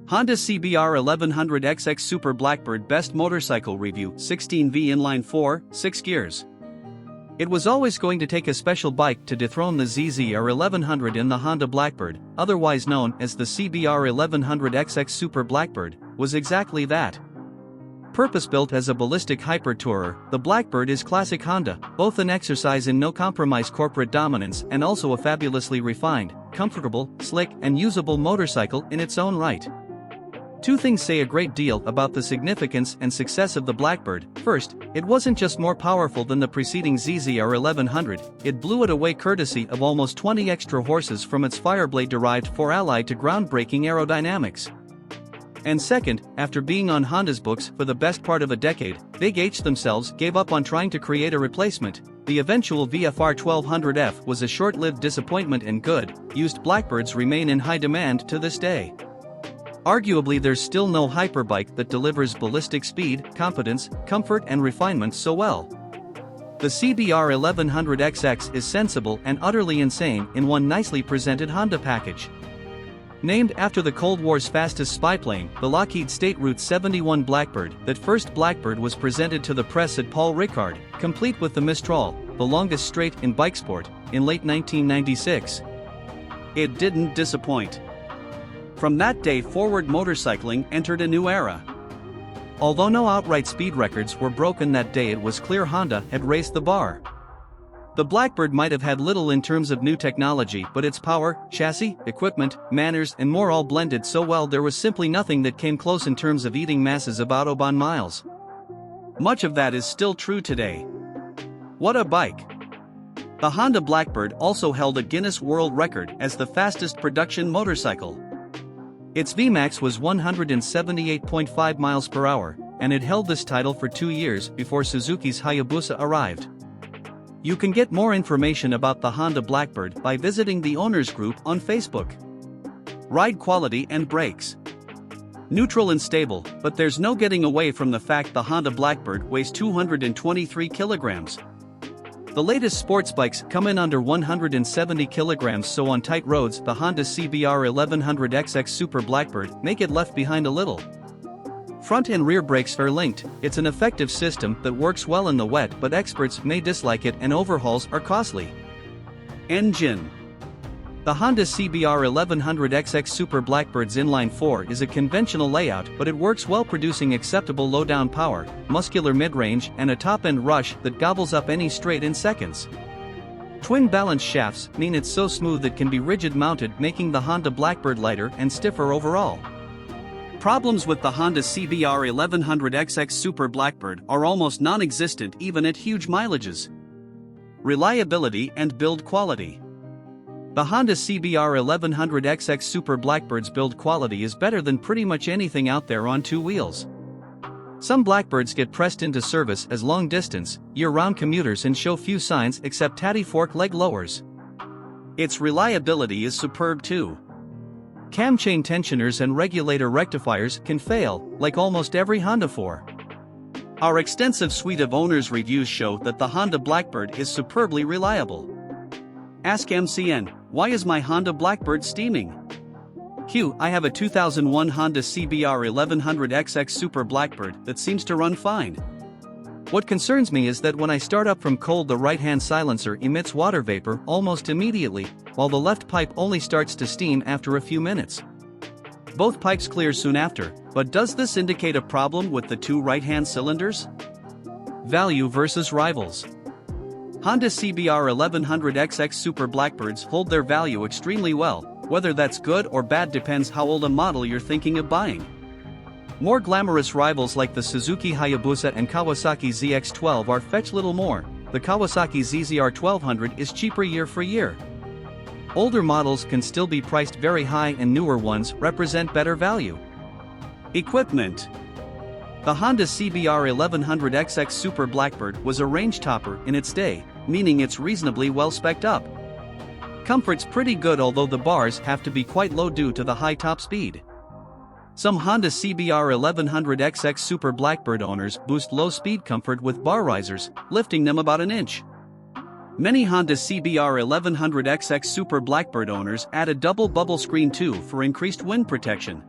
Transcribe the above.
Honda CBR1100XX Super Blackbird Best Motorcycle Review 16V Inline 4, 6 gears. It was always going to take a special bike to dethrone the ZZR1100 in the Honda Blackbird, otherwise known as the CBR1100XX Super Blackbird, was exactly that. Purpose-built as a ballistic hyper-tourer, the Blackbird is classic Honda, both an exercise in no-compromise corporate dominance and also a fabulously refined, comfortable, slick and usable motorcycle in its own right. Two things say a great deal about the significance and success of the Blackbird. First, it wasn't just more powerful than the preceding ZZR1100, it blew it away courtesy of almost 20 extra horses from its Fireblade-derived 4 allied to groundbreaking aerodynamics. And second, after being on Honda's books for the best part of a decade, Big H themselves gave up on trying to create a replacement. The eventual VFR1200F was a short-lived disappointment and good-used Blackbirds remain in high demand to this day. Arguably there's still no hyperbike that delivers ballistic speed, competence, comfort and refinement so well. The CBR1100XX is sensible and utterly insane in one nicely presented Honda package. Named after the Cold War's fastest spy plane, the Lockheed State Route 71 Blackbird, that first Blackbird was presented to the press at Paul Ricard, complete with the Mistral, the longest straight in bikesport, in late 1996. It didn't disappoint. From that day forward, motorcycling entered a new era. Although no outright speed records were broken that day, it was clear Honda had raised the bar. The Blackbird might have had little in terms of new technology, but its power, chassis, equipment, manners and more all blended so well there was simply nothing that came close in terms of eating masses of Autobahn miles. Much of that is still true today. What a bike! The Honda Blackbird also held a Guinness World Record as the fastest production motorcycle. Its Vmax was 178.5 miles per hour, and it held this title for 2 years before Suzuki's Hayabusa arrived. You can get more information about the Honda Blackbird by visiting the owners group on Facebook. Ride quality and brakes. Neutral and stable, but there's no getting away from the fact the Honda Blackbird weighs 223 kilograms. The latest sports bikes come in under 170 kilograms, so on tight roads the Honda CBR1100XX Super Blackbird make it left behind a little. Front and rear brakes are linked. It's an effective system that works well in the wet, but experts may dislike it and overhauls are costly. Engine. The Honda CBR1100XX Super Blackbird's inline 4 is a conventional layout, but it works well, producing acceptable low-down power, muscular mid-range and a top-end rush that gobbles up any straight in seconds. Twin balance shafts mean it's so smooth it can be rigid mounted, making the Honda Blackbird lighter and stiffer overall. Problems with the Honda CBR1100XX Super Blackbird are almost non-existent even at huge mileages. Reliability and build quality. The Honda CBR1100XX Super Blackbird's build quality is better than pretty much anything out there on two wheels. Some Blackbirds get pressed into service as long-distance, year-round commuters and show few signs except tatty fork leg lowers. Its reliability is superb too. Cam chain tensioners and regulator rectifiers can fail, like almost every Honda 4. Our extensive suite of owners' reviews show that the Honda Blackbird is superbly reliable. Ask MCN, why is my Honda Blackbird steaming? Q, I have a 2001 Honda CBR1100XX Super Blackbird that seems to run fine. What concerns me is that when I start up from cold, the right-hand silencer emits water vapor almost immediately, while the left pipe only starts to steam after a few minutes. Both pipes clear soon after, but does this indicate a problem with the two right-hand cylinders? Value versus rivals. Honda CBR1100XX Super Blackbirds hold their value extremely well. Whether that's good or bad depends how old a model you're thinking of buying. More glamorous rivals like the Suzuki Hayabusa and Kawasaki ZX-12 are fetch little more. The Kawasaki ZZR1200 is cheaper year for year. Older models can still be priced very high and newer ones represent better value. Equipment. The Honda CBR1100XX Super Blackbird was a range topper in its day, meaning it's reasonably well spec'd up. Comfort's pretty good, although the bars have to be quite low due to the high top speed. Some Honda CBR1100XX Super Blackbird owners boost low speed comfort with bar risers, lifting them about an inch. Many Honda CBR1100XX Super Blackbird owners add a double bubble screen too for increased wind protection.